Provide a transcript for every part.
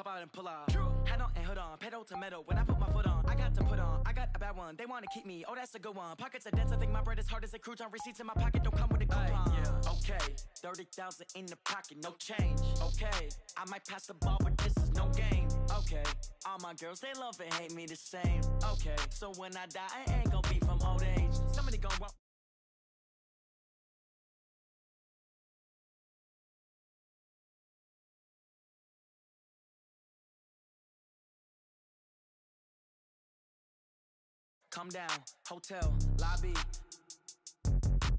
out and pull out. Head on and hood on, pedal to metal. When I put my foot on, I got to put on. I got a bad one, they wanna keep me. Oh, that's a good one. Pockets are dense, I think my bread is hard as a crouton. Receipts in my pocket don't come with a coupon. Yeah. Okay, 30,000 in the pocket, no change. Okay, I might pass the ball, but this is no game. Okay, all my girls, they love and hate me the same. Okay, so when I die, I ain't gon' be from old age. Somebody gon' walk. Come down, hotel, lobby.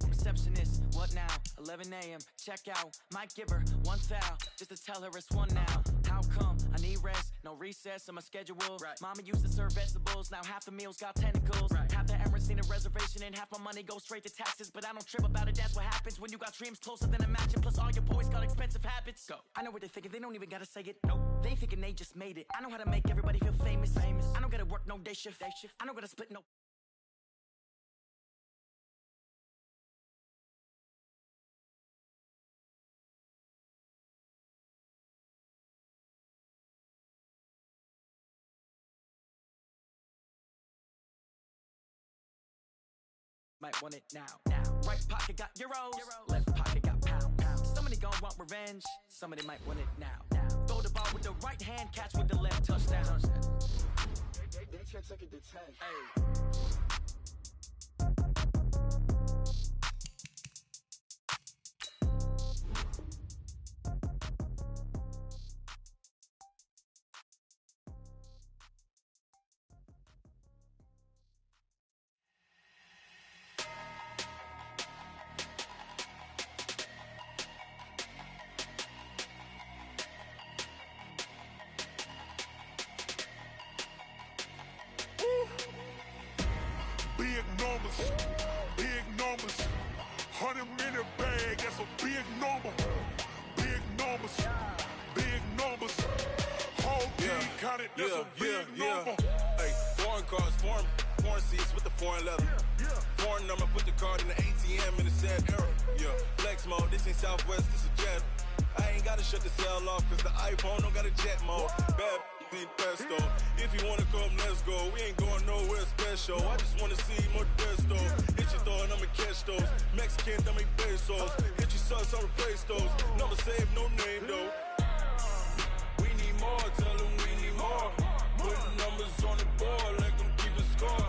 Receptionist, what now? 11 a.m., check out. Might give her one foul, just to tell her it's one now. How come? I need rest, no recess in my schedule. Right. Mama used to serve vegetables, now half the meals got tentacles. Right. Half the Emirates need a reservation and half my money goes straight to taxes. But I don't trip about it, that's what happens when you got dreams closer than a mansion. Plus all your boys got expensive habits. Go. I know what they're thinking, they don't even gotta say it. Nope. They thinking they just made it. I know how to make everybody feel famous. I don't gotta work no day shift. I don't gotta split no. Might want it now. Right pocket got euros, left pocket got pounds. Somebody gon' want revenge, somebody might want it now. Throw the ball with the right hand, catch with the left, touchdown. They check it to 10. Hey. Big numbers, 100 minute bag, that's a big number. Big numbers, big numbers. Whole team counted, that's a big number. Hey, foreign cars, foreign seats with the foreign leather. Foreign number, put the card in the ATM in the sad era. Yeah, flex mode, this ain't Southwest, this is jet. I ain't gotta shut the cell off, cause the iPhone don't got a jet mode. Bad need pesto. If you wanna come, let's go. We ain't going nowhere special. I just wanna see more desto. Hit your throw and I'ma catch those. Mexican, dummy pesos. Hit your sus, I'll replace those. Number save, no name though. We need more, tell them we need more. Putting numbers on the board, let them keep a score.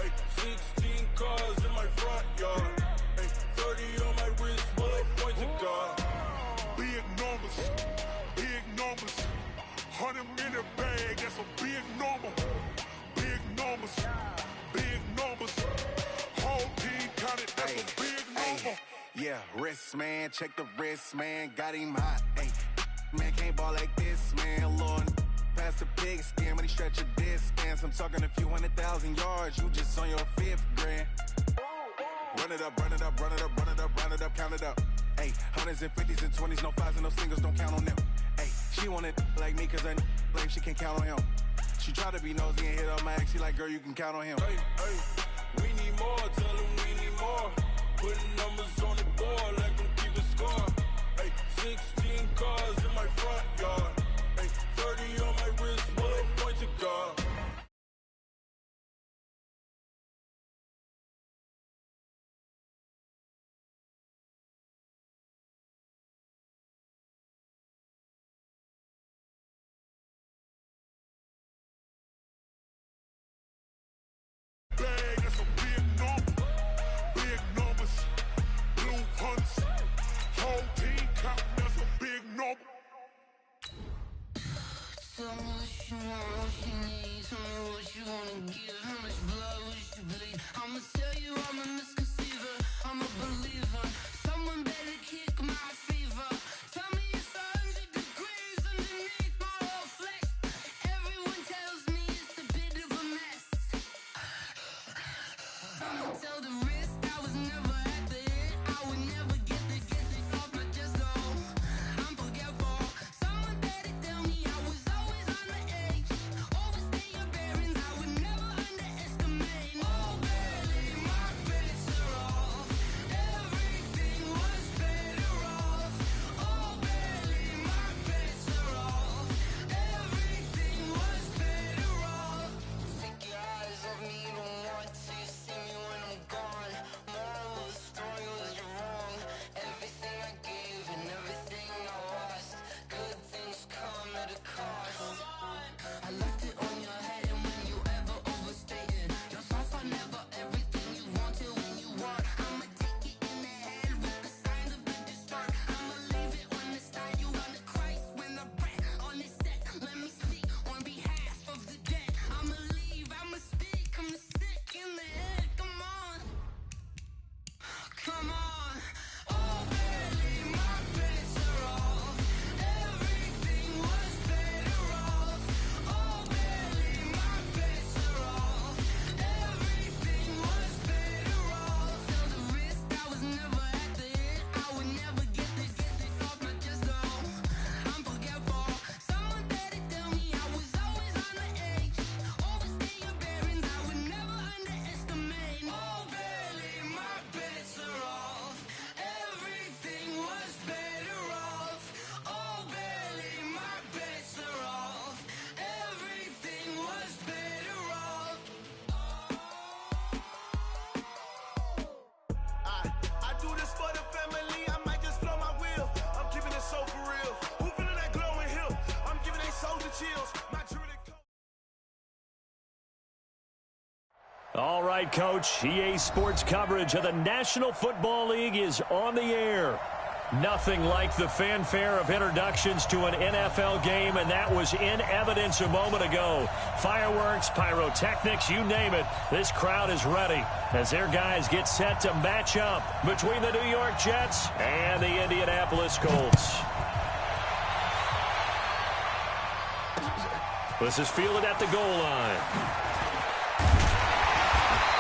Hey, 16 cars in my front yard. Hey, 30 on my wrist, bullet point to God. Big numbers, big numbers. 100 minute bag, that's a big number. Big numbers, big numbers. Whole team counted, that's a big number. Yeah, wrist man, check the wrist man, got him hot. Ay, man can't ball like this, man. Lord, past the pig skin when he stretch a distance. I'm talking a few 100,000 yards, you just on your 5th grand. Run it up, run it up, run it up, run it up, run it up, count it up. Ay, hundreds and 50s and 20s, no 5s and no singles, don't count on them. Ay, she wanted like me cause I blame she can't count on him. She tried to be nosy and hit up my ex, she like, girl, you can count on him. Hey, we need more, tell them we need more. Putting numbers on the board, let them keep a score. Hey, 16 cars in my front yard. Hey, 30 on my wrist, bullet point to God. That's a big number, big numbers. Blue hunts, whole team count, that's a big number. Tell me what you want, what you need. Tell me what you wanna give. How much blood would you bleed? I'ma tell you I'm a misconceiver. I'm a believer. Someone better kick my fever. Tell me it's 100 degrees underneath my whole flesh. Everyone tells me it's a bit of a mess. I'ma tell the risk I was never at the end. I would never get the off my chest though. I'm forgetful. Someone better tell me I was always on the edge. Overstay your bearings, I would never underestimate. Oh, barely, my bets are off. Everything was better off. All right, Coach. EA Sports coverage of the National Football League is on the air. Nothing like the fanfare of introductions to an NFL game, and that was in evidence a moment ago. Fireworks, pyrotechnics, you name it. This crowd is ready as their guys get set to match up between the New York Jets and the Indianapolis Colts. This is fielded at the goal line.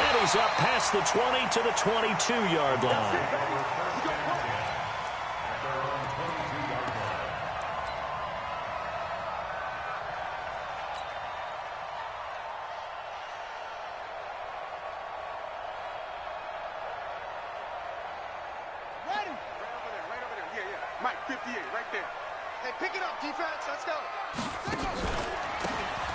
And he's up past the 20 to the 22-yard line. Mike, 58, right there. Hey, pick it up, defense. Let's go.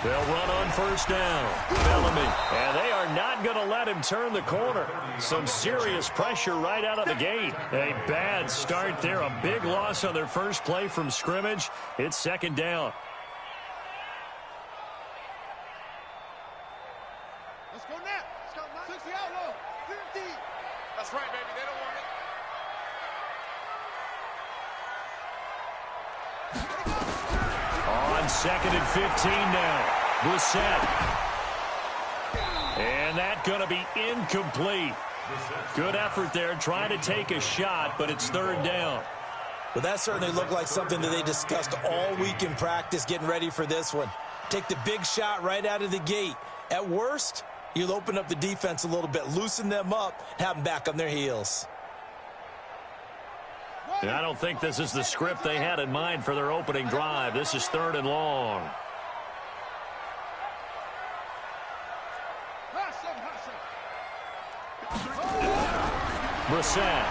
They'll run on first down. Bellamy. And they are not going to let him turn the corner. Some serious pressure right out of the gate. A bad start there. A big loss on their first play from scrimmage. It's second down. Let's go now. Let's go, Mike. 60 outlaw. 50. That's right, baby. They don't want it. On second and 15 now. Brissett. And that's going to be incomplete. Good effort there trying to take a shot, but it's third down. Well, that certainly looked like something that they discussed all week in practice getting ready for this one. Take the big shot right out of the gate. At worst, you'll open up the defense a little bit, loosen them up, have them back on their heels. And I don't think this is the script they had in mind for their opening drive. This is third and long. Brissett.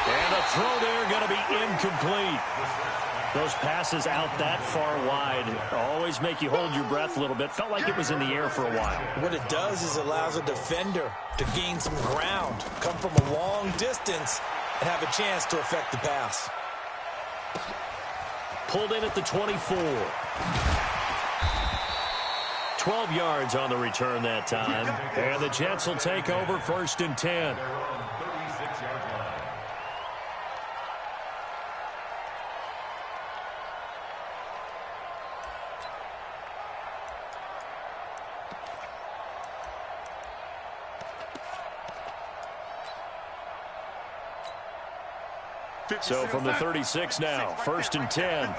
And the throw there going to be incomplete. Those passes out that far wide always make you hold your breath a little bit. Felt like it was in the air for a while. What it does is allows a defender to gain some ground, come from a long distance, and have a chance to affect the pass. Pulled in at the 24. 12 yards on the return that time. And the Jets will take over first and 10. So from the 36 now, first and 10.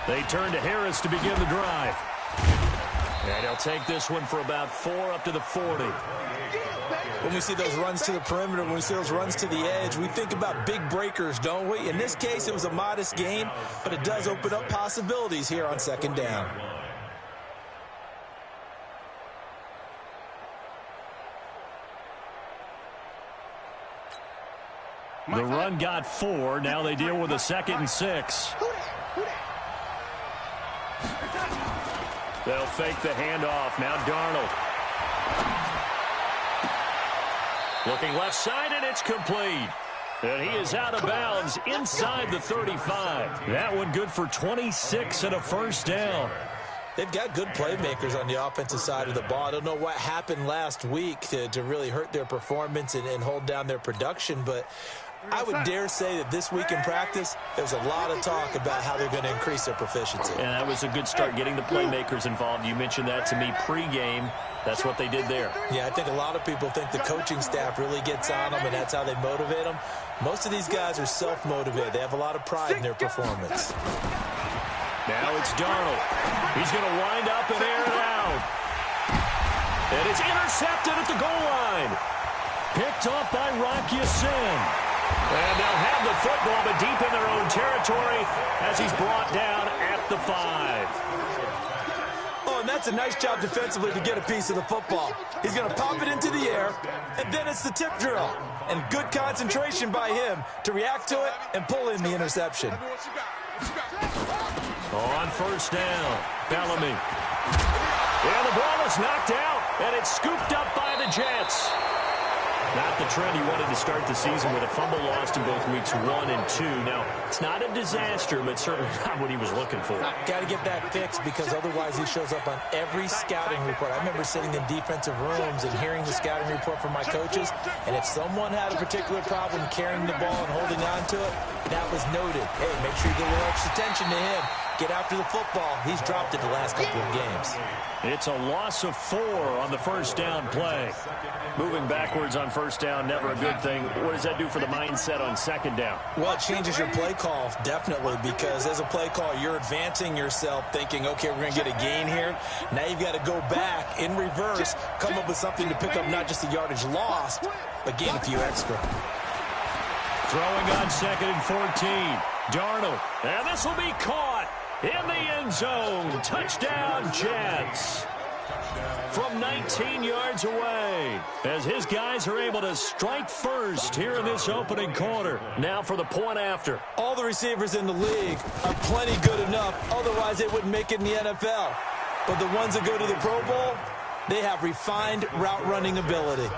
They turn to Harris to begin the drive. And he'll take this one for about 4 up to the 40. When we see those runs to the perimeter, when we see those runs to the edge, we think about big breakers, don't we? In this case, it was a modest gain, but it does open up possibilities here on second down. The run got 4. Now they deal with a second and 6. They'll fake the handoff. Now Darnold. Looking left side, and it's complete. And he is out of bounds inside the 35. That one good for 26 and a first down. They've got good playmakers on the offensive side of the ball. I don't know what happened last week to really hurt their performance and hold down their production, but I would dare say that this week in practice, there's a lot of talk about how they're going to increase their proficiency. And that was a good start, getting the playmakers involved. You mentioned that to me pregame. That's what they did there. Yeah, I think a lot of people think the coaching staff really gets on them, and that's how they motivate them. Most of these guys are self-motivated. They have a lot of pride in their performance. Now it's Darnold. He's going to wind up and air it out. And it's intercepted at the goal line. Picked off by Rocky Sin. And they'll have the football, but deep in their own territory as he's brought down at the 5. Oh, and that's a nice job defensively to get a piece of the football. He's going to pop it into the air, and then it's the tip drill. And good concentration by him to react to it and pull in the interception. On first down, Bellamy. And the ball is knocked out, and it's scooped up by the Jets. Not the trend he wanted to start the season with a fumble lost in both weeks 1 and 2. Now, it's not a disaster, but certainly not what he was looking for. Got to get that fixed because otherwise he shows up on every scouting report. I remember sitting in defensive rooms and hearing the scouting report from my coaches, and if someone had a particular problem carrying the ball and holding on to it, that was noted. Hey, make sure you get a little extra attention to him. Get after the football. He's dropped it the last couple of games. It's a loss of 4 on the first down play. Moving backwards on first down, never a good thing. What does that do for the mindset on second down? Well, it changes your play call, definitely, because as a play call, you're advancing yourself thinking, okay, we're going to get a gain here. Now you've got to go back in reverse, come up with something to pick up not just the yardage lost, but gain a few extra. Throwing on 2nd and 14. Darnold, and this will be caught in the end zone. Touchdown, Jets. From 19 yards away, as his guys are able to strike first here in this opening quarter. Now for the point after. All the receivers in the league are plenty good enough, otherwise they wouldn't make it in the NFL. But the ones that go to the Pro Bowl, they have refined route running ability.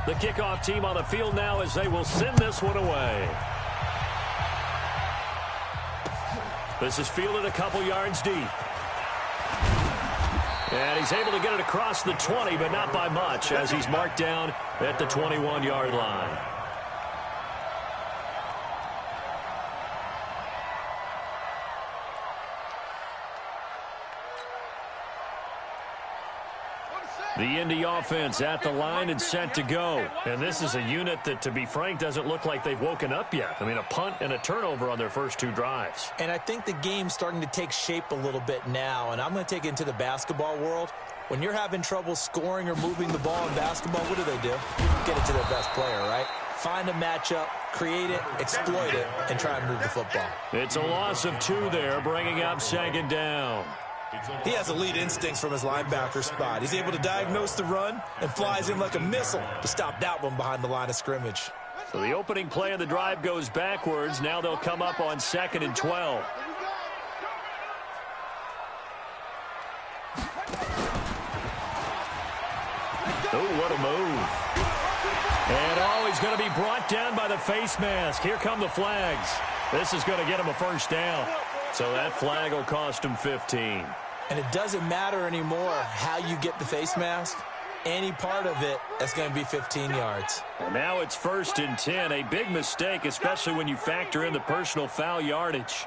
The kickoff team on the field now as they will send this one away. This is fielded a couple yards deep. And he's able to get it across the 20, but not by much, as he's marked down at the 21-yard line. The Indy offense at the line and set to go. And this is a unit that, to be frank, doesn't look like they've woken up yet. I mean, a punt and a turnover on their first 2 drives. And I think the game's starting to take shape a little bit now. And I'm going to take it into the basketball world. When you're having trouble scoring or moving the ball in basketball, what do? Get it to their best player, right? Find a matchup, create it, exploit it, and try and move the football. It's a loss of 2 there, bringing up 2nd down. He has elite instincts from his linebacker spot. He's able to diagnose the run and flies in like a missile to stop that one behind the line of scrimmage. So the opening play of the drive goes backwards. Now they'll come up on 2nd and 12. Oh, what a move. And he's going to be brought down by the face mask. Here come the flags. This is going to get him a first down. So that flag will cost him 15. And it doesn't matter anymore how you get the face mask. Any part of it, that's going to be 15 yards. And now it's 1st and 10. A big mistake, especially when you factor in the personal foul yardage.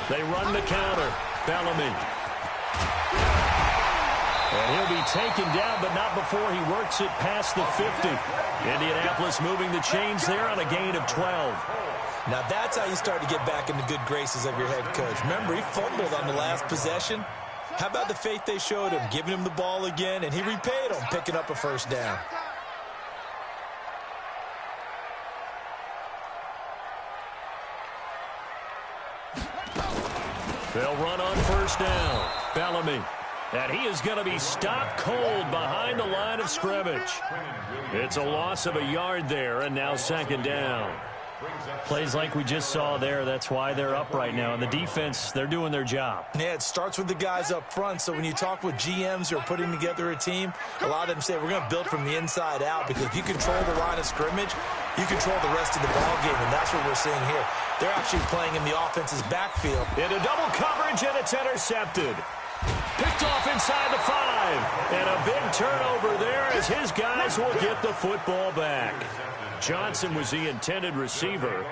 They run the counter. Bellamy. And he'll be taken down, but not before he works it past the 50. Indianapolis moving the chains there on a gain of 12. Now that's how you start to get back in the good graces of your head coach. Remember, he fumbled on the last possession. How about the faith they showed him, giving him the ball again, and he repaid them, picking up a first down. They'll run on first down. Bellamy. And he is going to be stopped cold behind the line of scrimmage. It's a loss of a yard there, and now 2nd down. Plays like we just saw there. That's why they're up right now. And the defense, they're doing their job. Yeah, it starts with the guys up front. So when you talk with GMs who are putting together a team, a lot of them say we're going to build from the inside out, because if you control the line of scrimmage, you control the rest of the ball game, and that's what we're seeing here. They're actually playing in the offense's backfield. Into double coverage, and it's intercepted. Picked off inside the 5. And a big turnover there as his guys will get the football back. Johnson was the intended receiver.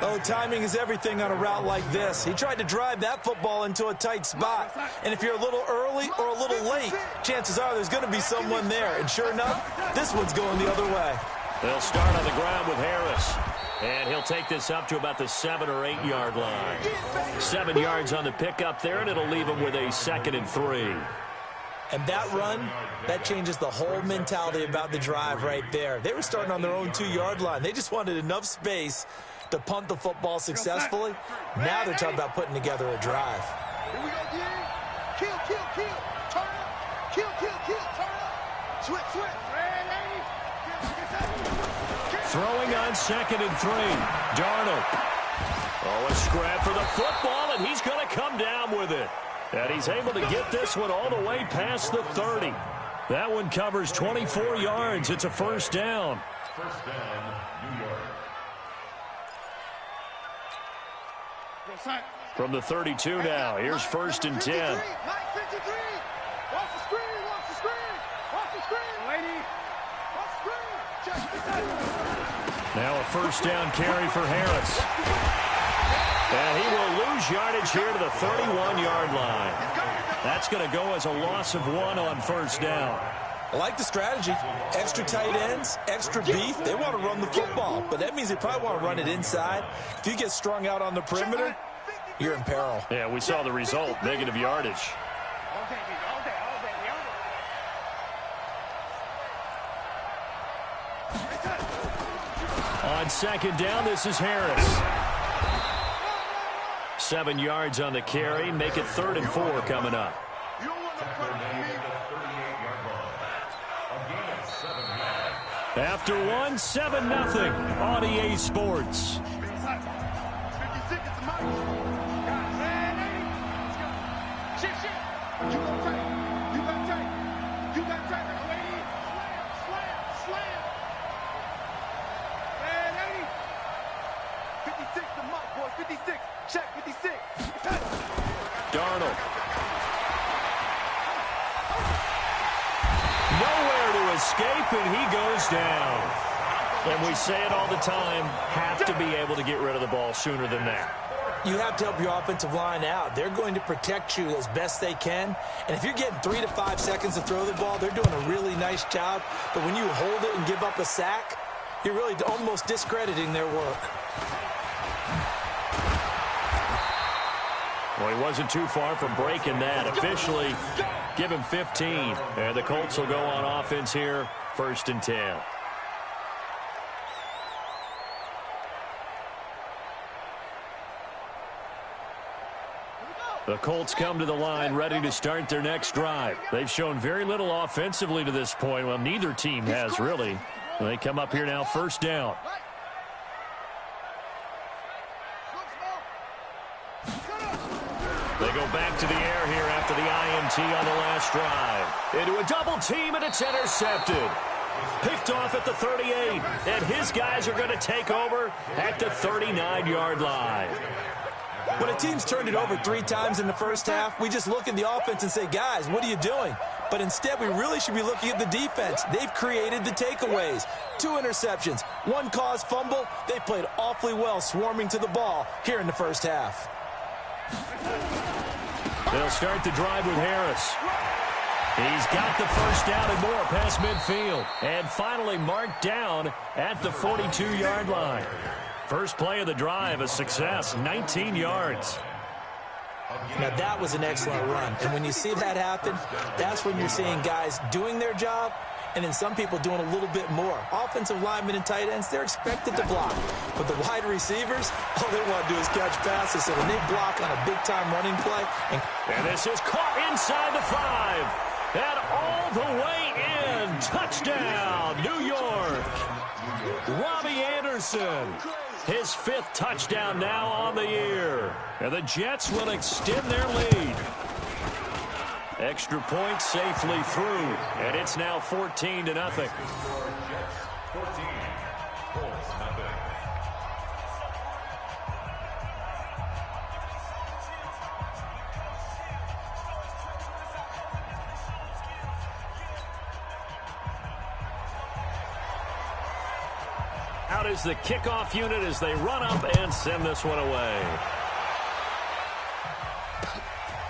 Oh, timing is everything on a route like this. He tried to drive that football into a tight spot. And if you're a little early or a little late, chances are there's going to be someone there. And sure enough, this one's going the other way. They'll start on the ground with Harris. And he'll take this up to about the 7 or 8 yard line. 7 yards on the pickup there, and it'll leave him with a 2nd and 3. And that run, that changes the whole mentality about the drive right there. They were starting on their own 2-yard line. They just wanted enough space to punt the football successfully. Now they're talking about putting together a drive. Here we go, yeah. Kill, kill, kill. Turn up. Kill, kill, kill. Turn up. Switch, switch. Throwing on 2nd and 3. Darnold. Oh, a scrap for the football, and he's going to come down with it. And he's able to get this one all the way past the 30. That one covers 24 yards. It's a first down. First down, New York. From the 32 now, here's 1st and 10. Watch the screen, watch the screen. Watch the screen. Lady. Watch the screen. Check the Now a first down carry for Harris. And he will lose yardage here to the 31-yard line. That's going to go as a loss of 1 on first down. I like the strategy. Extra tight ends, extra beef. They want to run the football, but that means they probably want to run it inside. If you get strung out on the perimeter, you're in peril. Yeah, we saw the result, negative yardage. On 2nd down, this is Harris. 7 yards on the carry. Make it 3rd and 4 coming up. After 1, 7-0 on EA Sports. Darnold. Nowhere to escape, and he goes down. And we say it all the time, have to be able to get rid of the ball sooner than that. You have to help your offensive line out. They're going to protect you as best they can. And if you're getting 3 to 5 seconds to throw the ball, they're doing a really nice job. But when you hold it and give up a sack, you're really almost discrediting their work. Well, he wasn't too far from breaking that. Officially, give him 15. And the Colts will go on offense here, 1st and 10. The Colts come to the line ready to start their next drive. They've shown very little offensively to this point. Well, neither team has, really. They come up here now, 1st down. They go back to the air here after the INT on the last drive. Into a double team, and it's intercepted. Picked off at the 38, and his guys are going to take over at the 39-yard line. When a team's turned it over 3 times in the first half, we just look at the offense and say, guys, what are you doing? But instead, we really should be looking at the defense. They've created the takeaways. 2 interceptions, 1 caused fumble. They played awfully well swarming to the ball here in the first half. They'll start the drive with Harris. He's got the first down and more past midfield. And finally marked down at the 42-yard line. First play of the drive, a success, 19 yards. Now, that was an excellent run. And when you see that happen, that's when you're seeing guys doing their job and then some people doing a little bit more. Offensive linemen and tight ends, they're expected to block. But the wide receivers, all they want to do is catch passes. So when they block on a big-time running play. And this is caught inside the 5. And all the way in. Touchdown, New York. Robbie Anderson. His 5th touchdown now on the year. And the Jets will extend their lead. Extra point safely through. And it's now 14-0. 14. Colts, nothing. Out is the kickoff unit as they run up and send this one away.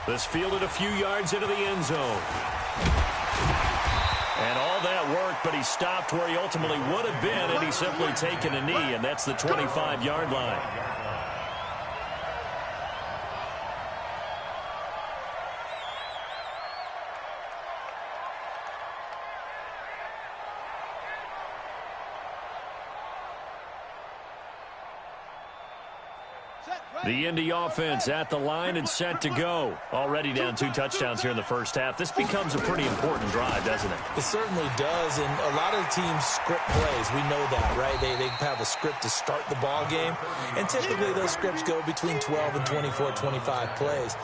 This fielded a few yards into the end zone. And all that worked, but he stopped where he ultimately would have been, and he's simply taken a knee, and that's the 25-yard line. The Indy offense at the line and set to go. Already down 2 touchdowns here in the first half. This becomes a pretty important drive, doesn't it? It certainly does, and a lot of the teams script plays. We know that, right? They have a script to start the ball game, and typically those scripts go between 12 and 24, 25 plays.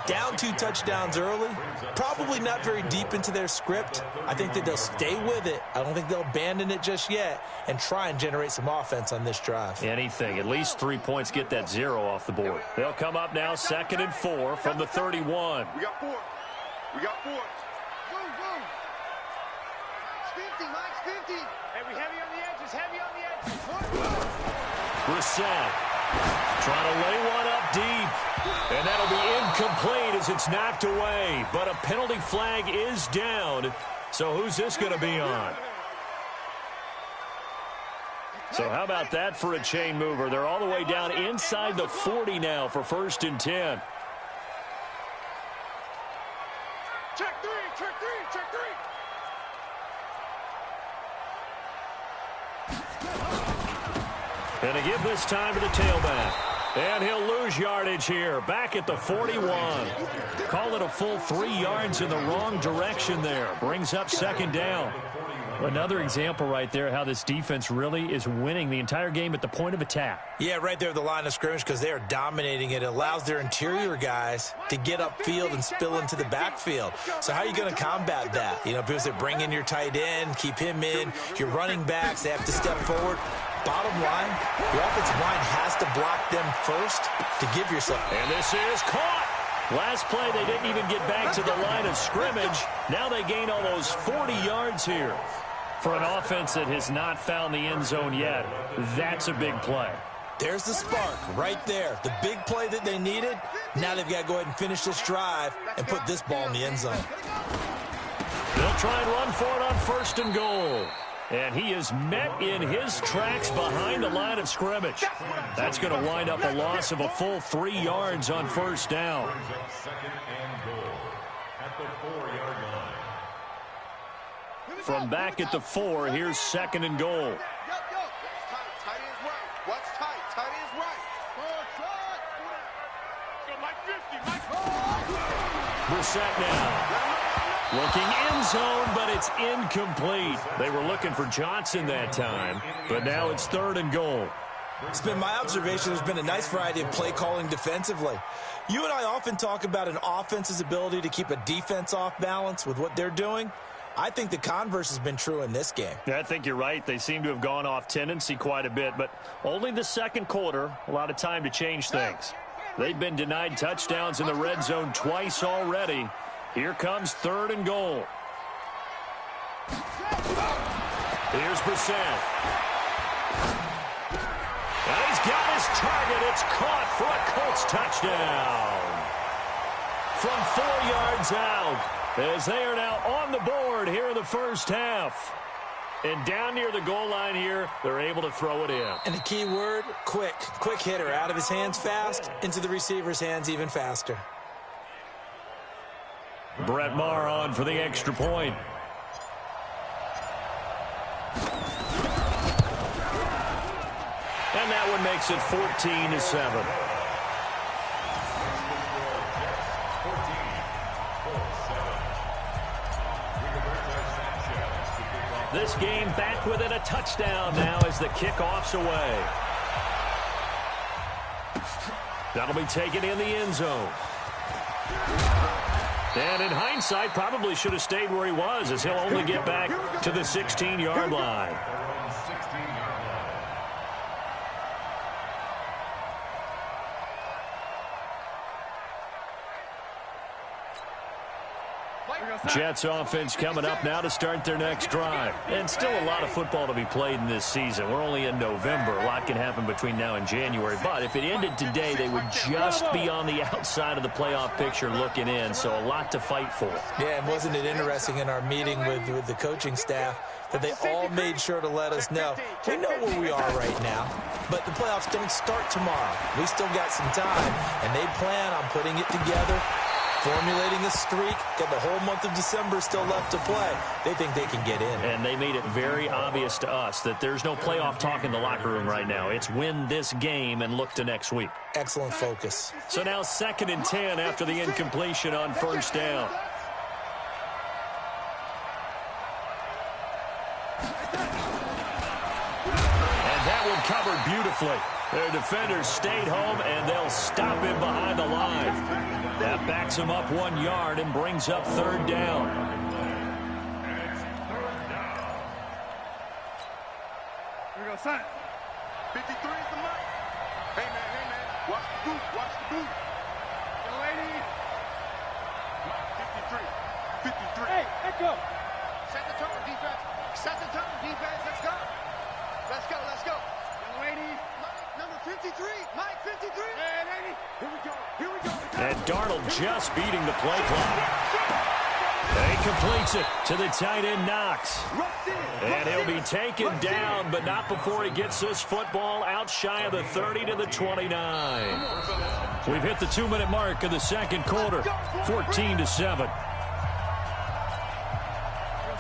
Down 2 touchdowns early, probably not very deep into their script. I think that they'll stay with it. I don't think they'll abandon it just yet and try and generate some offense on this drive. Anything. At least 3 points, get that 0 off the board. They'll come up now 2nd and 4 from the 31. We got 4. We got 4. Move, move. It's 50, Mike, 50. Heavy on the edges, heavy on the edges. Brissett trying to lay one up deep. And that'll be incomplete as it's knocked away. But a penalty flag is down. So who's this going to be on? So how about that for a chain mover? They're all the way down inside the 40 now for 1st and 10. Check 3, check 3, check 3. And to give this time to the tailback. And he'll lose yardage here. Back at the 41. Call it a full 3 yards in the wrong direction there. Brings up 2nd down. Another example right there how this defense really is winning the entire game at the point of attack. Yeah, right there at the line of scrimmage because they are dominating it. It allows their interior guys to get upfield and spill into the backfield. So how are you going to combat that? You know, because they bring in your tight end, keep him in. Your running backs, they have to step forward. Bottom line, your offensive line has to block them first to give yourself. And this is caught. Last play, they didn't even get back to the line of scrimmage. Now they gain almost 40 yards here. For an offense that has not found the end zone yet, that's a big play. There's the spark right there. The big play that they needed. Now they've got to go ahead and finish this drive and put this ball in the end zone. They'll try and run for it on 1st and goal. And he is met in his tracks behind the line of scrimmage. That's going to wind up a loss of a full 3 yards on 1st down. 2nd and goal at the 4-yard line. From back at the 4, here's 2nd and goal. Tight is right. What's tight? Tight is right. Brissett now. Looking end zone, but it's incomplete. They were looking for Johnson that time, but now it's 3rd and goal. It's been my observation there's been a nice variety of play calling defensively. You and I often talk about an offense's ability to keep a defense off balance with what they're doing. I think the converse has been true in this game. Yeah, I think you're right. They seem to have gone off tendency quite a bit, but only the 2nd quarter, a lot of time to change things. They've been denied touchdowns in the red zone twice already. Here comes 3rd and goal. Here's Brissett. And he's got his target. It's caught for a Colts touchdown. From 4 yards out, as they are now on the board here in the first half. And down near the goal line here, they're able to throw it in. And the key word, quick. Quick hitter. Out of his hands fast, into the receiver's hands even faster. Brett Maher on for the extra point. And that one makes it 14-7. This game back within a touchdown now as the kickoff's away. That'll be taken in the end zone. And in hindsight, probably should have stayed where he was, as he'll only get back to the 16-yard line. Jets offense coming up now to start their next drive. And still a lot of football to be played in this season. We're only in November. A lot can happen between now and January. But if it ended today, they would just be on the outside of the playoff picture looking in. So a lot to fight for. Yeah, and wasn't it interesting in our meeting with the coaching staff that they all made sure to let us know, we know where we are right now, but the playoffs don't start tomorrow. We still got some time, and they plan on putting it together formulating a streak, got the whole month of December still left to play. They think they can get in. And they made it very obvious to us that there's no playoff talk in the locker room right now. It's win this game and look to next week. Excellent focus. So now 2nd and 10 after the incompletion on first down. And that one covered beautifully. Their defenders stayed home, and they'll stop him behind the line. That backs him up 1 yard and brings up 3rd down. Here we go, son. 53 is the mark. Hey, man. Watch the boot. Watch the boot. Young lady. 53. Hey, let go. Set the tone, defense. Set the tone, defense. Let's go. Let's go. Young lady. Number 53, Mike 53. Hey, lady. Here we go. And Darnold just beating the play clock. And he completes it to the tight end Knox. And he'll be taken down, but not before he gets this football out shy of the 30 to the 29. We've hit the 2-minute mark of the second quarter, 14-7.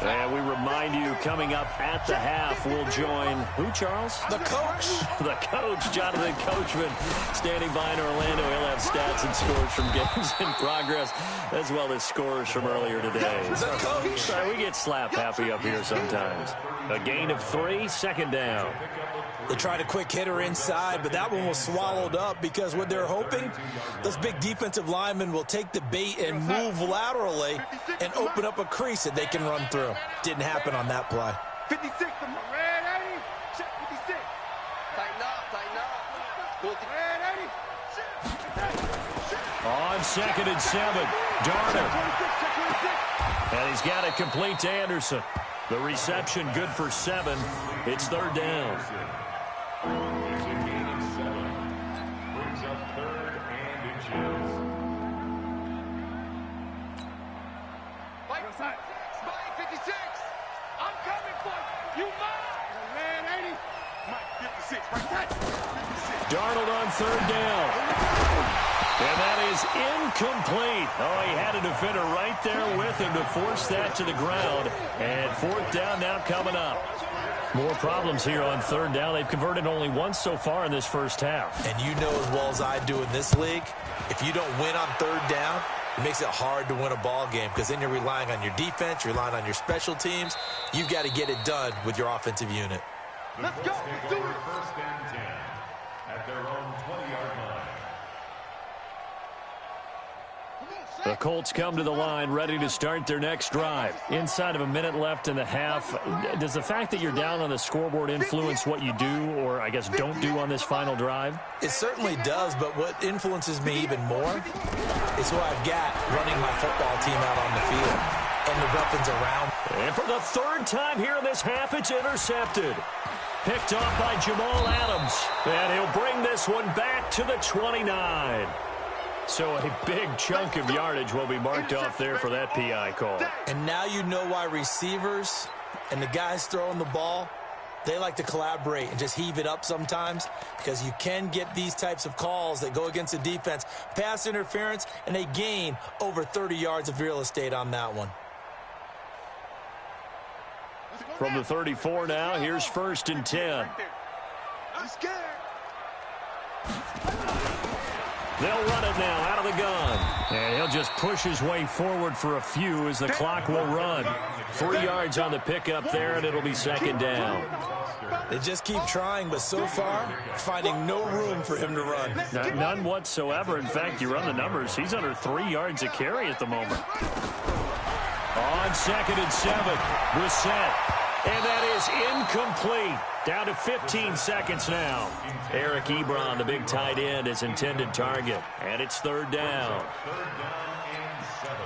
And we remind you, coming up at the half, we'll join who, Charles? The coach. The coach, Jonathan Coachman, standing by in Orlando. He'll have stats and scores from games in progress, as well as scores from earlier today. The coach. Sorry, we get slap happy up here sometimes. A gain of 3, 2nd down. They tried a quick hitter inside, but that one was swallowed up because what they're hoping, those big defensive linemen will take the bait and move laterally and open up a crease that they can run through. Didn't happen on that play. 56, the red 80. Check 56. Tighten up. Red 80. On 2nd and 7, Darnold. And he's got it complete to Anderson. The reception good for 7. It's 3rd down. Gaining 7. Brings up 3rd and inches. Mike 56. I'm coming for you. Mine. Red 80. Mike 56. Right there. 56. Darnold on 3rd down. And that is incomplete. Oh, he had a defender right there with him to force that to the ground. And 4th down now coming up. More problems here on 3rd down. They've converted only once so far in this first half. And you know as well as I do in this league, if you don't win on 3rd down, it makes it hard to win a ball game because then you're relying on your defense, you're relying on your special teams. You've got to get it done with your offensive unit. Let's go. Let's do it. 1st and 10 at their own 20-yard line. The Colts come to the line ready to start their next drive. Inside of a minute left in the half, does the fact that you're down on the scoreboard influence what you do or, I guess, don't do on this final drive? It certainly does, but what influences me even more is who I've got running my football team out on the field and the weapons around. And for the 3rd time here in this half, it's intercepted. Picked off by Jamal Adams. And he'll bring this one back to the 29. So a big chunk of yardage will be marked off there for that PI call. And now you know why receivers and the guys throwing the ball, they like to collaborate and just heave it up sometimes because you can get these types of calls that go against the defense. Pass interference, and they gain over 30 yards of real estate on that one. From the 34 now, here's 1st and 10. I'm scared. They'll run it now out of the gun. And he'll just push his way forward for a few as the clock will run. 3 yards on the pickup there, and it'll be 2nd down. They just keep trying, but so far, finding no room for him to run. None whatsoever. In fact, you run the numbers. He's under 3 yards a carry at the moment. On 2nd and 7, Brissett. And that is incomplete. Down to 15 seconds now. Eric Ebron, the big tight end, is intended target. And it's 3rd down. 3rd down and 7.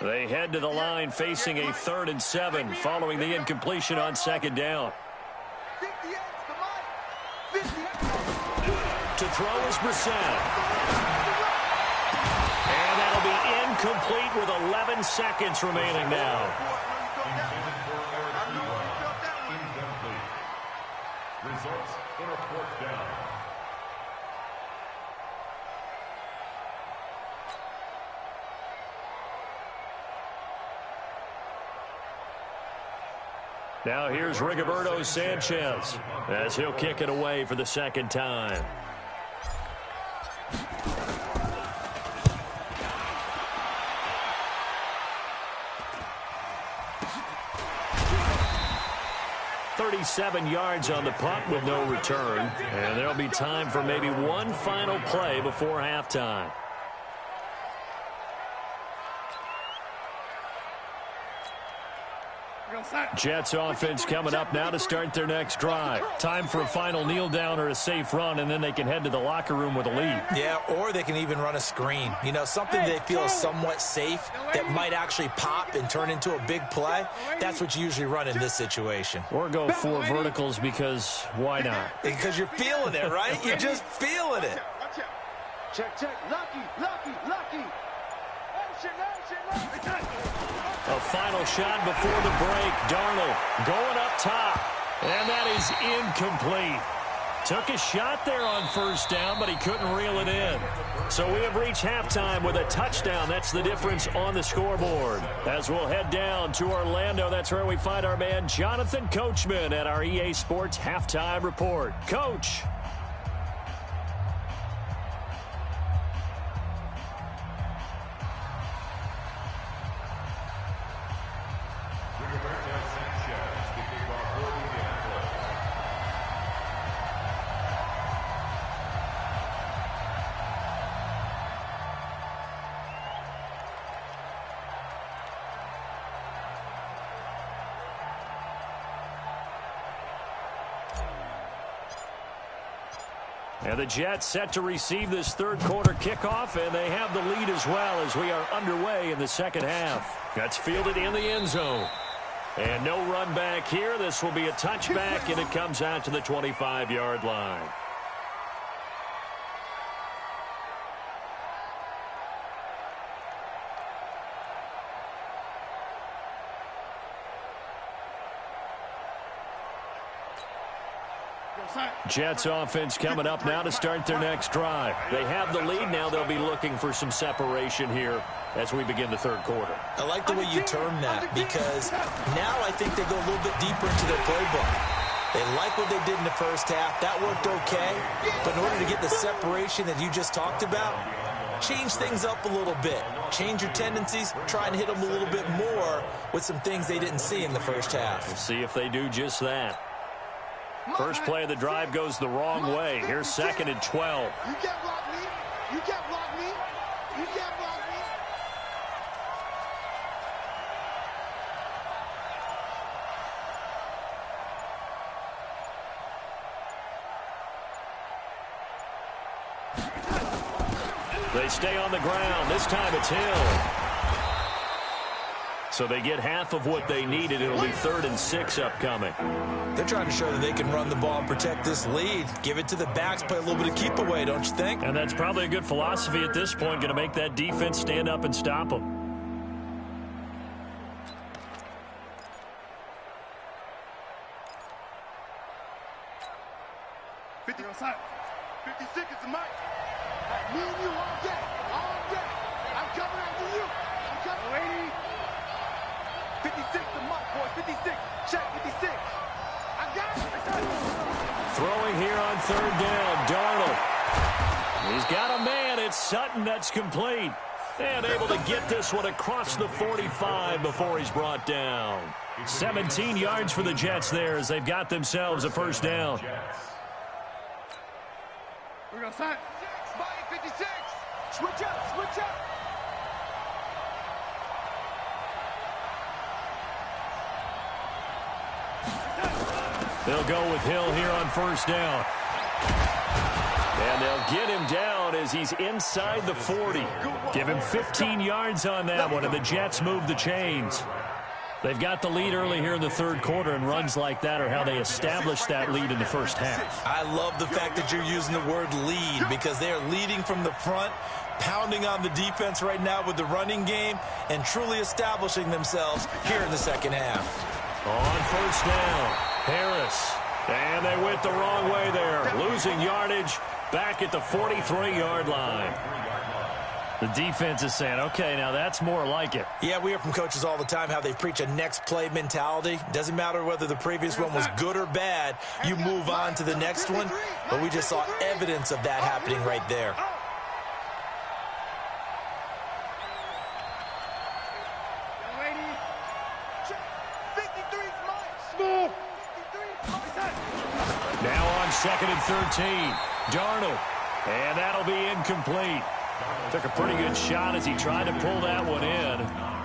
They head to the line facing a 3rd and 7 following the incompletion on 2nd down. To throw is Brissett. And that'll be incomplete with 11 seconds remaining now. Results in a fourth down. Now here's Rigoberto Sanchez as he'll kick it away for the second time. .37 yards on the punt with no return. And there'll be time for maybe one final play before halftime. Jets offense coming up now to start their next drive. Time for a final kneel down or a safe run, and then they can head to the locker room with a lead. Yeah, or they can even run a screen. You know, something they feel is somewhat safe that might actually pop and turn into a big play. That's what you usually run in this situation. Or go 4 verticals because why not? Because you're feeling it, right? You're just feeling it. Check, check. Lucky. A final shot before the break. Darnold going up top. And that is incomplete. Took a shot there on first down, but he couldn't reel it in. So we have reached halftime with a touchdown. That's the difference on the scoreboard. As we'll head down to Orlando, that's where we find our man Jonathan Coachman at our EA Sports Halftime Report. Coach. And the Jets set to receive this third quarter kickoff, and they have the lead as well as we are underway in the second half. That's fielded in the end zone. And no run back here. This will be a touchback, and it comes out to the 25-yard line. Jets offense coming up now to start their next drive. They have the lead now. They'll be looking for some separation here as we begin the third quarter. I like the way you term that because now I think they go a little bit deeper into their playbook. They like what they did in the first half. That worked okay. But in order to get the separation that you just talked about, change things up a little bit. Change your tendencies. Try and hit them a little bit more with some things they didn't see in the first half. We'll see if they do just that. First play of the drive goes the wrong way. Here's 2nd and 12. You can't block me. You can't block me. You can't block me. They stay on the ground. This time it's Hill. So they get half of what they needed. It'll be 3rd and 6 upcoming. They're trying to show that they can run the ball and protect this lead. Give it to the backs, play a little bit of keep away, don't you think? And that's probably a good philosophy at this point. Going to make that defense stand up and stop them. Outside. 56 is the mic. Me and you all day. All day. I'm coming after you. I'm coming. Lady. 56 the mic, boy. 56. Check 56. I got it. Throwing here on 3rd down. Darnold. He's got a man. It's Sutton that's complete. And able to get this one across the 45 before he's brought down. 17 yards for the Jets there as they've got themselves a first down. We're going to sign. Spike 56. Switch up. Switch up. They'll go with Hill here on first down. And they'll get him down as he's inside the 40. Give him 15 yards on that one, and the Jets move the chains. They've got the lead early here in the third quarter, and runs like that are how they established that lead in the first half. I love the fact that you're using the word lead because they are leading from the front, pounding on the defense right now with the running game, and truly establishing themselves here in the second half. On first down, Harris. And they went the wrong way there, losing yardage back at the 43-yard line. The defense is saying, okay, now that's more like it. Yeah, we hear from coaches all the time how they preach a next play mentality. Doesn't matter whether the previous one was good or bad. You move on to the next one. But we just saw evidence of that happening right there. Now on 2nd and 13, Darnold. And that'll be incomplete. Took a pretty good shot as he tried to pull that one in.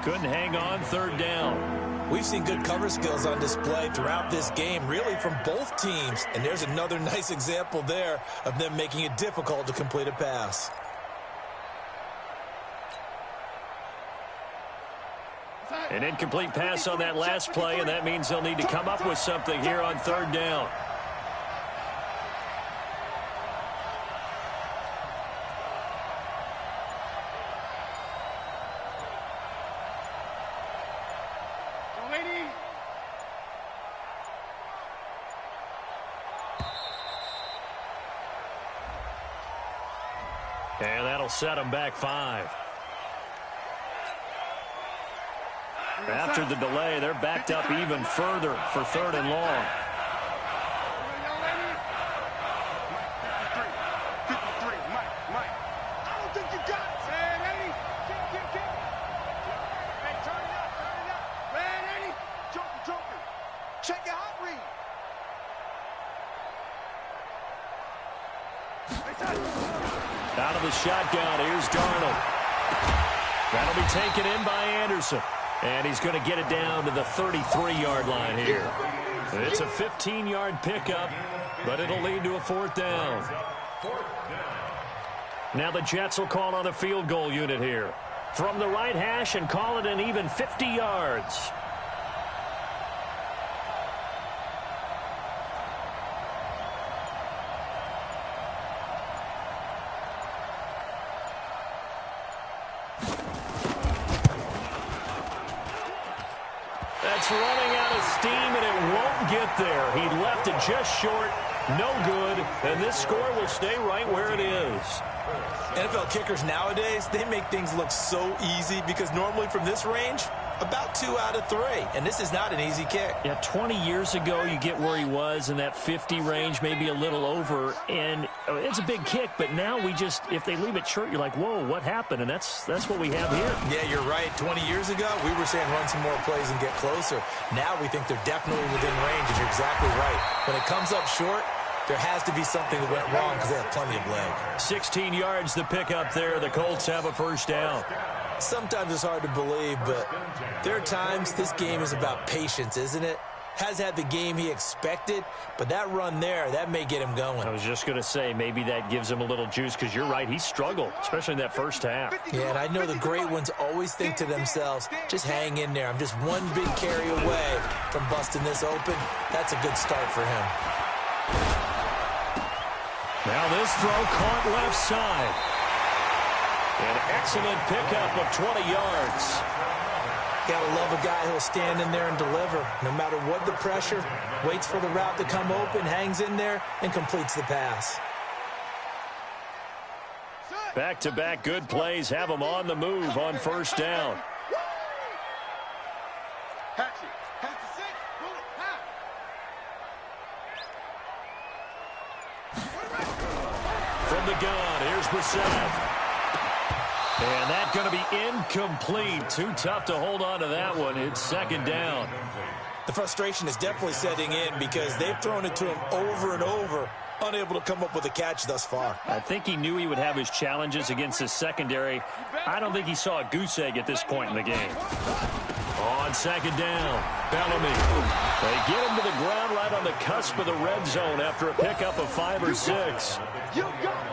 Couldn't hang on 3rd down. We've seen good cover skills on display throughout this game, really from both teams. And there's another nice example there of them making it difficult to complete a pass. An incomplete pass on that last play, and that means they'll need to come up with something here on 3rd down. And that'll set them back 5. After the delay, they're backed up even further for 3rd and long. I don't think you got it. Man, Eddie. Hey, turn it up. Man, Eddie. Joker. Check your hot read. Out of the shotgun, here's Darnold. That'll be taken in by Anderson. And he's going to get it down to the 33-yard line here. It's a 15-yard pickup, but it'll lead to a 4th down. Now the Jets will call on a field goal unit here. From the right hash and call it an even 50 yards. That's running out of steam, and it won't get there. He left it just short, no good, and this score will stay right where it is. NFL kickers nowadays, they make things look so easy because normally from this range, about 2 out of 3, and this is not an easy kick. Yeah, 20 years ago, you get where he was in that 50 range, maybe a little over, and it's a big kick, but now we just, if they leave it short, you're like, whoa, what happened? And that's what we have here. Yeah, you're right. 20 years ago, we were saying run some more plays and get closer. Now we think they're definitely within range, and you're exactly right. When it comes up short, there has to be something that went wrong because they have plenty of leg. 16 yards the pickup there. The Colts have a 1st down. Sometimes it's hard to believe, but there are times this game is about patience, isn't it? Has had the game he expected, but that run there, that may get him going. I was just going to say, maybe that gives him a little juice because you're right, he struggled, especially in that first half. Yeah, and I know the great ones always think to themselves, just hang in there. I'm just one big carry away from busting this open. That's a good start for him. Now this throw caught left side. An excellent pickup of 20 yards. Gotta love a guy who'll stand in there and deliver. No matter what the pressure, waits for the route to come open, hangs in there, and completes the pass. Back-to-back good plays have him on the move on 1st down. From the gun, here's Brissett. And that's going to be incomplete. Too tough to hold on to that one. It's 2nd down. The frustration is definitely setting in because they've thrown it to him over and over, unable to come up with a catch thus far. I think he knew he would have his challenges against his secondary. I don't think he saw a goose egg at this point in the game. On second down, Bellamy. They get him to the ground right on the cusp of the red zone after a pickup of 5 or 6.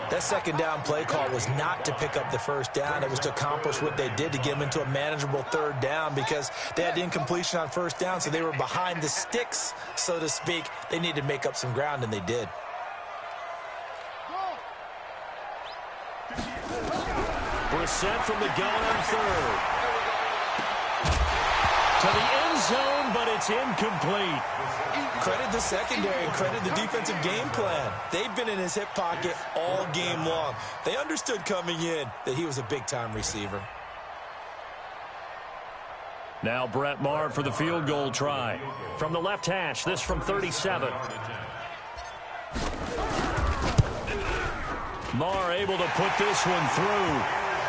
That second down play call was not to pick up the first down. It was to accomplish what they did, to get them into a manageable third down, because they had incompletion on first down, so they were behind the sticks, so to speak. They needed to make up some ground, and they did. Brissett from the gun on third. To the end zone, but it's incomplete. Credit the secondary and credit the defensive game plan. They've been in his hip pocket all game long. They understood coming in that he was a big-time receiver. Now Brett Maher for the field goal try. From the left hash, this from 37. Maher able to put this one through.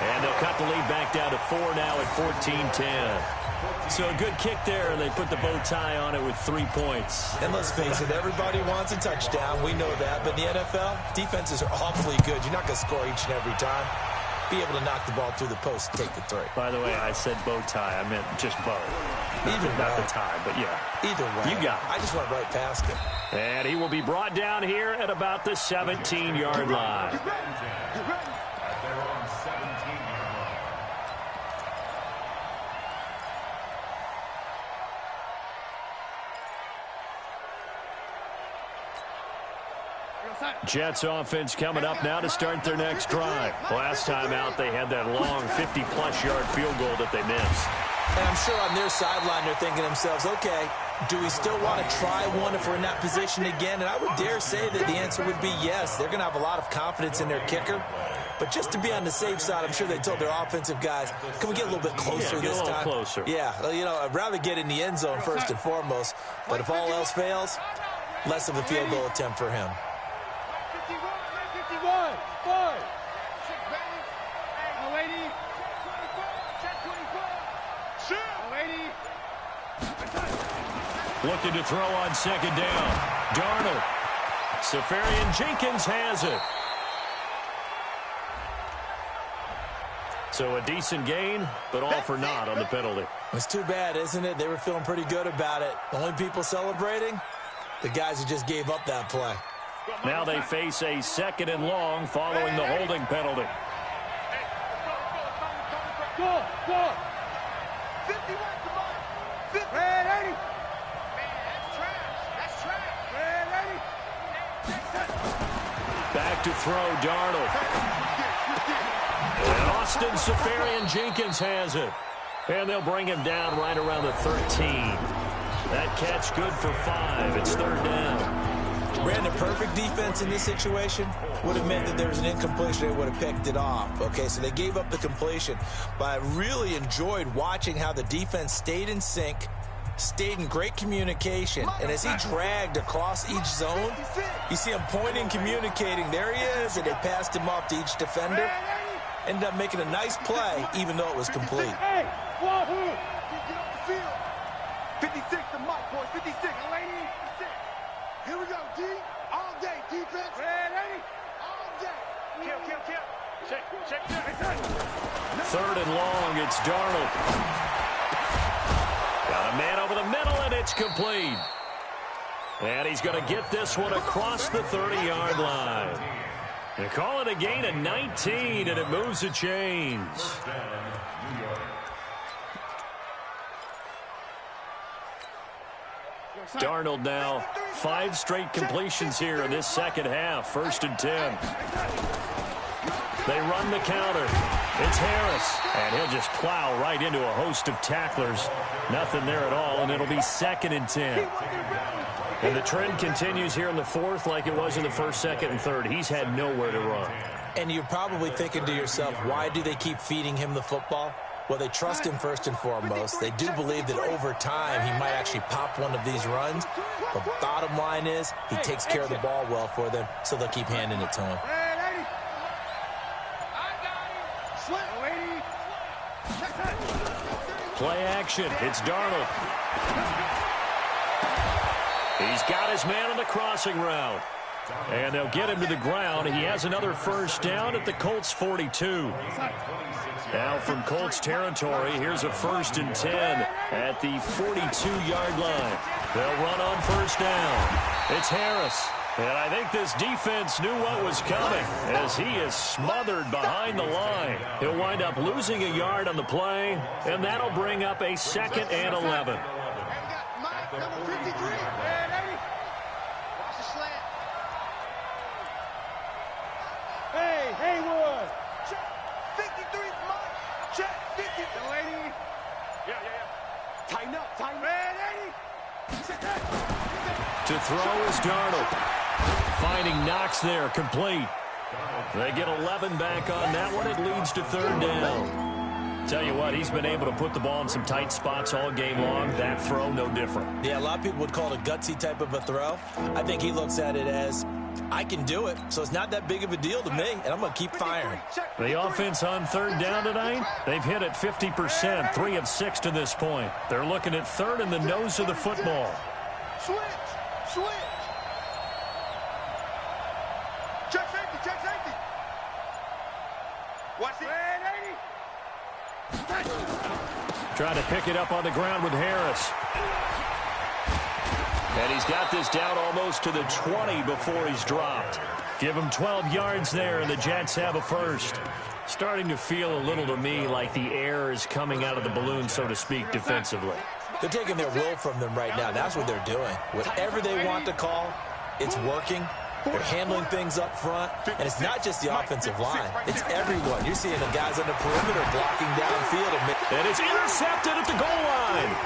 And they'll cut the lead back down to 4 now at 14-10. So a good kick there, and they put the bow tie on it with 3 points. And let's face it, everybody wants a touchdown. We know that. But in the NFL, defenses are awfully good. You're not going to score each and every time. Be able to knock the ball through the post and take the 3. By the way, I said bow tie. I meant just bow. Either way. Not the tie, but yeah. Either way. You got it. I just went right past it. And he will be brought down here at about the 17-yard line. Jets offense coming up now to start their next drive. Last time out, they had that long 50-plus yard field goal that they missed. And I'm sure on their sideline they're thinking to themselves, okay, do we still want to try one if we're in that position again? And I would dare say that the answer would be yes. They're going to have a lot of confidence in their kicker. But just to be on the safe side, I'm sure they told their offensive guys, can we get a little bit closer this time? Closer. Yeah, well, you know, I'd rather get in the end zone first and foremost. But if all else fails, less of a field goal attempt for him. 51, 5. Lady. Check 24. Lady. Looking to throw on second down. Darnold. Safarian Jenkins has it. So a decent gain, but all for naught on the penalty. It's too bad, isn't it? They were feeling pretty good about it. The only people celebrating, the guys who just gave up that play. Now they face a 2nd and long following the holding penalty. Go. 51, come on. 50. Red 80. Man, that's trash. That's trash. Red 80. Back to throw, Darnold. And Austin Safarian Jenkins has it. And they'll bring him down right around the 13. That catch good for 5. It's 3rd down. Brandon, perfect defense in this situation would have meant that there was an incompletion. They would have picked it off. Okay, so they gave up the completion. But I really enjoyed watching how the defense stayed in sync, stayed in great communication, and as he dragged across each zone, you see him pointing, communicating. There he is, and they passed him off to each defender. Ended up making a nice play, even though it was complete. Hey, Wahoo! Get off the field. 56 to Mike, boys. 56. Lady, 56. Here we go, D. All day, defense. Red 80. All day. Kill. Check. 3rd and long, it's Darnold. Got a man over the middle, and it's complete. And he's going to get this one across the 30-yard line. They call it a gain of 19, and it moves the chains. Darnold now 5 straight completions here in this second half. 1st and 10. They run the counter. It's Harris, and he'll just plow right into a host of tacklers. Nothing there at all, and it'll be 2nd and 10. And the trend continues here in the 4th like it was in the 1st, 2nd, and 3rd. He's had nowhere to run. And you're probably thinking to yourself, why do they keep feeding him the football? Well, they trust him first and foremost. They do believe that over time he might actually pop one of these runs. But bottom line is he takes care of the ball well for them, so they'll keep handing it to him. Play action. It's Darnold. He's got his man on the crossing route. And they'll get him to the ground. He has another first down at the Colts 42. Now from Colts territory, here's a 1st and 10 at the 42-yard line. They'll run on first down. It's Harris. And I think this defense knew what was coming as he is smothered behind the line. He'll wind up losing a yard on the play, and that'll bring up a 2nd and 11. Number 53. Watch the slant. Hey, Haywood. Check. 53, Mike. Check. 50. Delaney. Yeah. Tighten up. Red 80. To throw is Darnold. Finding Knox there, complete. They get 11 back on that one. It leads to 3rd down. Tell you what, he's been able to put the ball in some tight spots all game long. That throw, no different. Yeah, a lot of people would call it a gutsy type of a throw. I think he looks at it as, I can do it, so it's not that big of a deal to me, and I'm going to keep firing. The offense on 3rd down tonight, they've hit it 50%, 3 of 6 to this point. They're looking at 3rd in the nose of the football. Switch. Check safety. Watch it. Red 80. Trying to pick it up on the ground with Harris. And he's got this down almost to the 20 before he's dropped. Give him 12 yards there, and the Jets have a 1st. Starting to feel a little to me like the air is coming out of the balloon, so to speak, defensively. They're taking their will from them right now. That's what they're doing. Whatever they want to call, it's working. They're handling things up front, and it's not just the offensive line. It's everyone. You're seeing the guys on the perimeter blocking downfield. And it's intercepted at the goal line.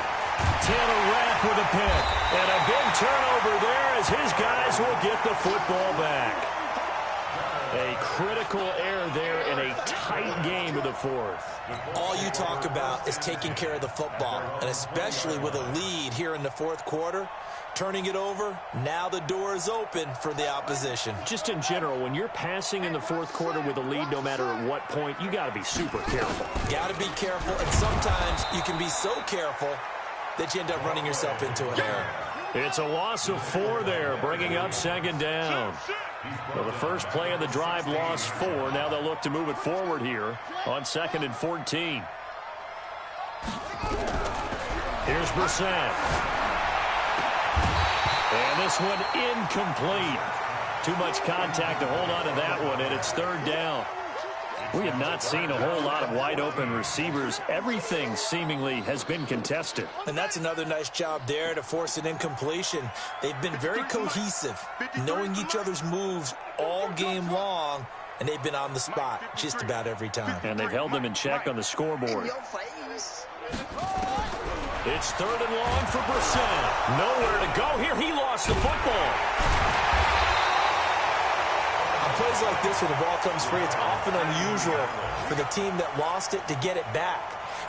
Taylor Rapp with a pick. And a big turnover there as his guys will get the football back. A critical error there in a tight game of the 4th. All you talk about is taking care of the football, and especially with a lead here in the 4th quarter. Turning it over, now the door is open for the opposition. Just in general, when you're passing in the 4th quarter with a lead, no matter at what point, you got to be super careful. Got to be careful, and sometimes you can be so careful that you end up running yourself into an error. It's a loss of 4 there, bringing up 2nd down. Well, the first play of the drive lost 4. Now they'll look to move it forward here on 2nd and 14. Here's Brissett. And this one incomplete. Too much contact to hold on to that one, and it's 3rd down. We have not seen a whole lot of wide-open receivers. Everything seemingly has been contested. And that's another nice job there to force an incompletion. They've been very cohesive, knowing each other's moves all game long, and they've been on the spot just about every time. And they've held them in check on the scoreboard. It's 3rd and long for Brissett. Nowhere to go here. He lost the football. On plays like this where the ball comes free, it's often unusual for the team that lost it to get it back.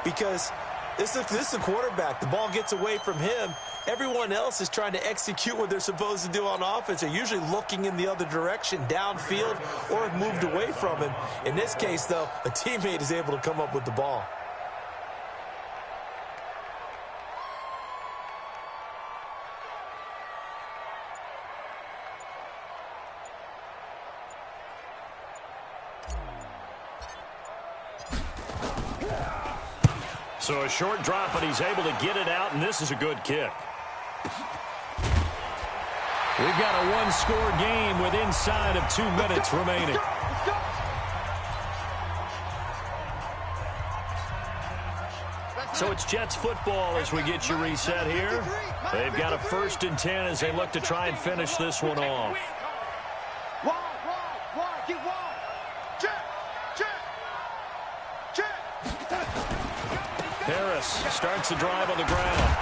Because this is the quarterback. The ball gets away from him. Everyone else is trying to execute what they're supposed to do on offense. They're usually looking in the other direction, downfield, or have moved away from him. In this case, though, a teammate is able to come up with the ball. So a short drop, but he's able to get it out, and this is a good kick. We've got a one-score game with inside of 2 minutes remaining. So it's Jets football as we get you reset here. They've got a 1st and 10 as they look to try and finish this one off. Harris starts the drive on the ground.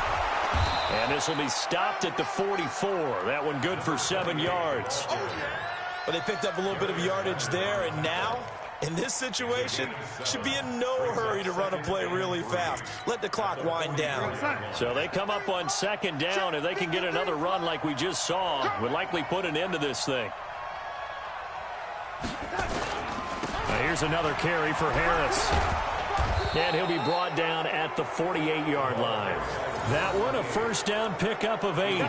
And this will be stopped at the 44. That one good for 7 yards. Well, they picked up a little bit of yardage there, and now, in this situation, should be in no hurry to run a play really fast. Let the clock wind down. So they come up on 2nd down. If they can get another run like we just saw, would likely put an end to this thing. Now here's another carry for Harris. And he'll be brought down at the 48-yard line. That one, a first down pickup of 8.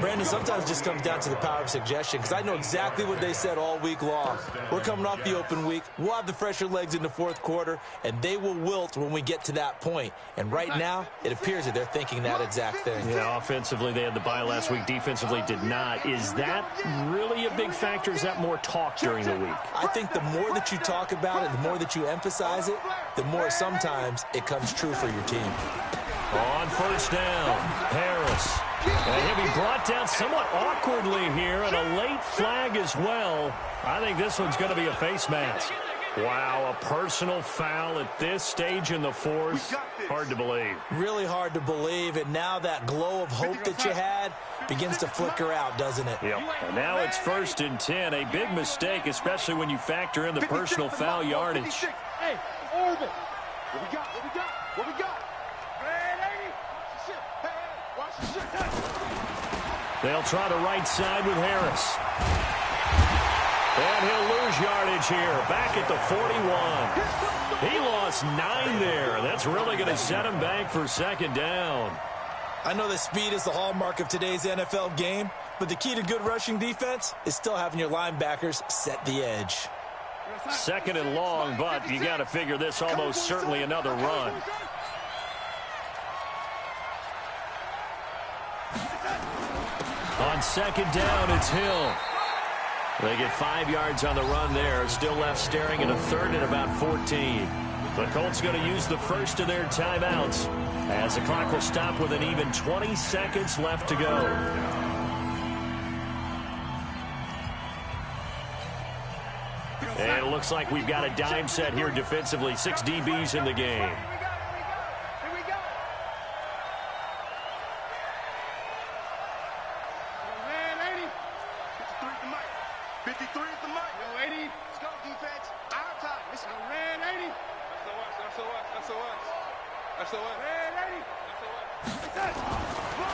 Brandon, sometimes it just comes down to the power of suggestion, because I know exactly what they said all week long. We're coming off the open week. We'll have the fresher legs in the fourth quarter, and they will wilt when we get to that point. And right now, it appears that they're thinking that exact thing. Yeah, offensively, they had the bye last week. Defensively, did not. Is that really a big factor? Is that more talk during the week? I think the more that you talk about it, the more that you emphasize it, the more sometimes it comes true for your team. On first down, Harris. And he'll be brought down somewhat awkwardly here, and a late flag as well. I think this one's going to be a face mask. Wow, a personal foul at this stage in the fourth. Hard to believe. Really hard to believe, and now that glow of hope that you had begins to flicker out, doesn't it? Yep. And now it's 1st and 10. A big mistake, especially when you factor in the personal foul yardage. Hey, Orbit. What we got? What we got? What we got? They'll try the right side with Harris. And he'll lose yardage here. Back at the 41. He lost 9 there. That's really going to set him back for second down. I know that speed is the hallmark of today's NFL game, but the key to good rushing defense is still having your linebackers set the edge. Second and long, but you got to figure this almost certainly another run. On second down, it's Hill. They get 5 yards on the run there. Still left staring at a 3rd and about 14. The Colts going to use the first of their timeouts as the clock will stop with an even 20 seconds left to go. And it looks like we've got a dime set here defensively. 6 DBs in the game.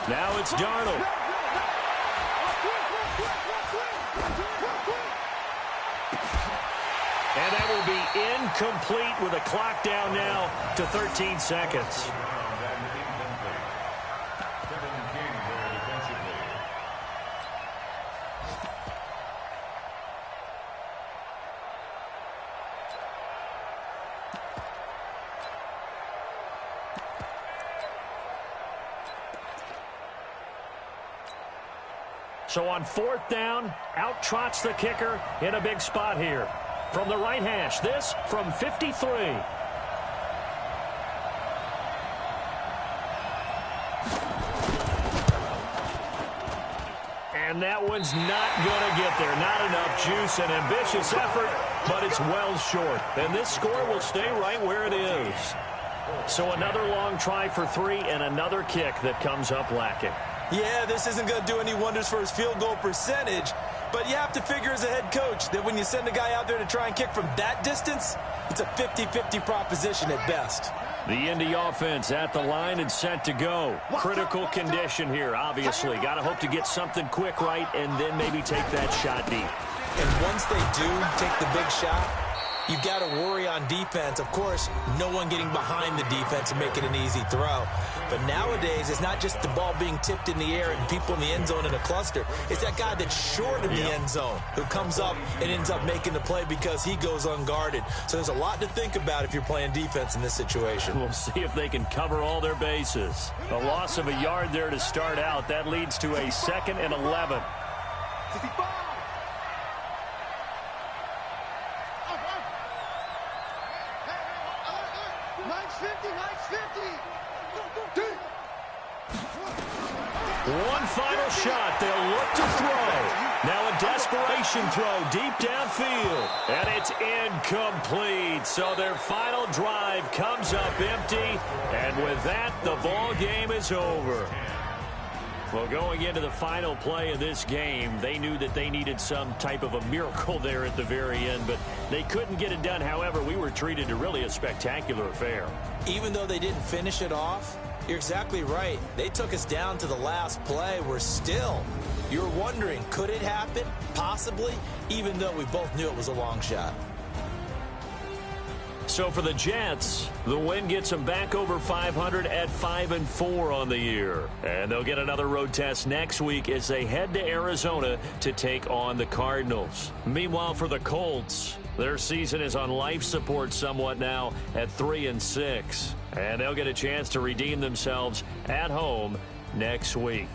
Now it's Darnold. And that will be incomplete with a clock down now to 13 seconds. So on 4th down, out trots the kicker in a big spot here. From the right hash, this from 53. And that one's not going to get there. Not enough juice, an ambitious effort, but it's well short. And this score will stay right where it is. So another long try for 3 and another kick that comes up lacking. Yeah, this isn't going to do any wonders for his field goal percentage, but you have to figure as a head coach that when you send a guy out there to try and kick from that distance, it's a 50-50 proposition at best. The Indy offense at the line and set to go. Critical condition here, obviously. Got to hope to get something quick right and then maybe take that shot deep. And once they do take the big shot, you've got to worry on defense. Of course, no one getting behind the defense and making an easy throw. But nowadays, it's not just the ball being tipped in the air and people in the end zone in a cluster. It's that guy that's short of the end zone who comes up and ends up making the play because he goes unguarded. So there's a lot to think about if you're playing defense in this situation. We'll see if they can cover all their bases. A loss of a yard there to start out. That leads to a 2nd and 11. 50. One final shot. They'll look to throw. Now a desperation throw deep downfield. And it's incomplete. So their final drive comes up empty. And with that, the ball game is over. Well, going into the final play of this game, they knew that they needed some type of a miracle there at the very end, but they couldn't get it done. However, we were treated to really a spectacular affair. Even though they didn't finish it off, you're exactly right. They took us down to the last play. You're wondering, could it happen? Possibly, even though we both knew it was a long shot. So for the Jets, the win gets them back over 500 at 5-4 on the year. And they'll get another road test next week as they head to Arizona to take on the Cardinals. Meanwhile, for the Colts, their season is on life support somewhat now at 3-6. And they'll get a chance to redeem themselves at home next week.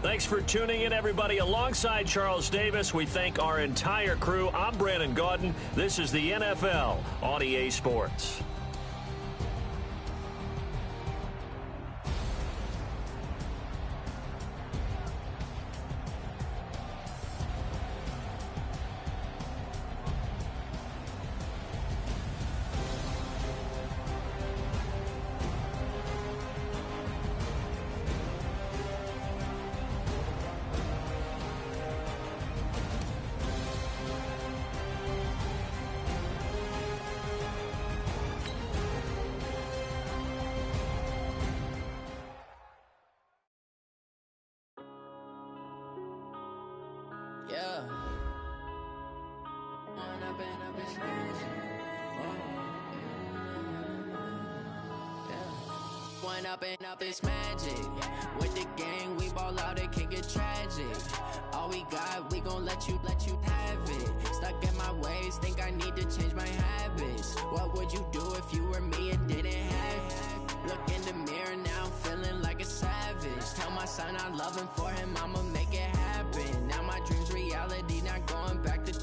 Thanks for tuning in, everybody. Alongside Charles Davis, we thank our entire crew. I'm Brandon Gaudin. This is the NFL on EA Sports. Yeah. One up and up this magic. With the gang, we ball out, it can get tragic. All we got, we gon' let you have it. Stuck in my ways, think I need to change my habits. What would you do if you were me and didn't have it? Look in the mirror now, I'm feeling like a savage. Tell my son I love him, for him I'ma make it happen. Now my dream's reality, not going back to.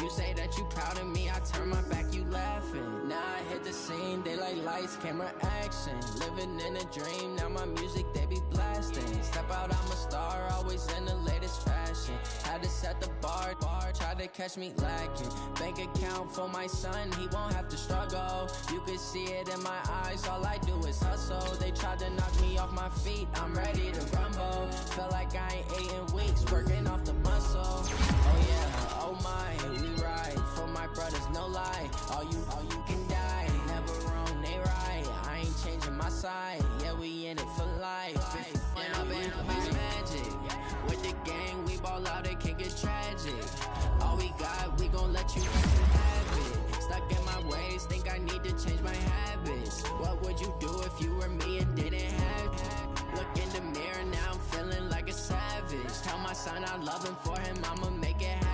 You say that you proud of me, I turn my back, you laughing. Now I hit the scene, they like lights, camera, action. Living in a dream, now my music, they be blasting. Step out, I'm a star, always in the latest fashion. Had to set the bar, try to catch me lacking. Bank account for my son, he won't have to struggle. You can see it in my eyes, all I do is hustle. They tried to knock me off my feet, I'm ready to rumble. Felt like I ain't ate in weeks, working off the muscle. Oh yeah, oh my, we ride for my brothers, no lie. All you can die, never wrong, they right. I ain't changing my side, yeah, we in it for life. When up and up is magic. With the gang, we ball out, it can get tragic. All we got, we gon' let you have it. Stuck in my ways, think I need to change my habits. What would you do if you were me and didn't have it? Look in the mirror now, I'm feeling like a savage. Tell my son I love him, for him I'ma make it happen.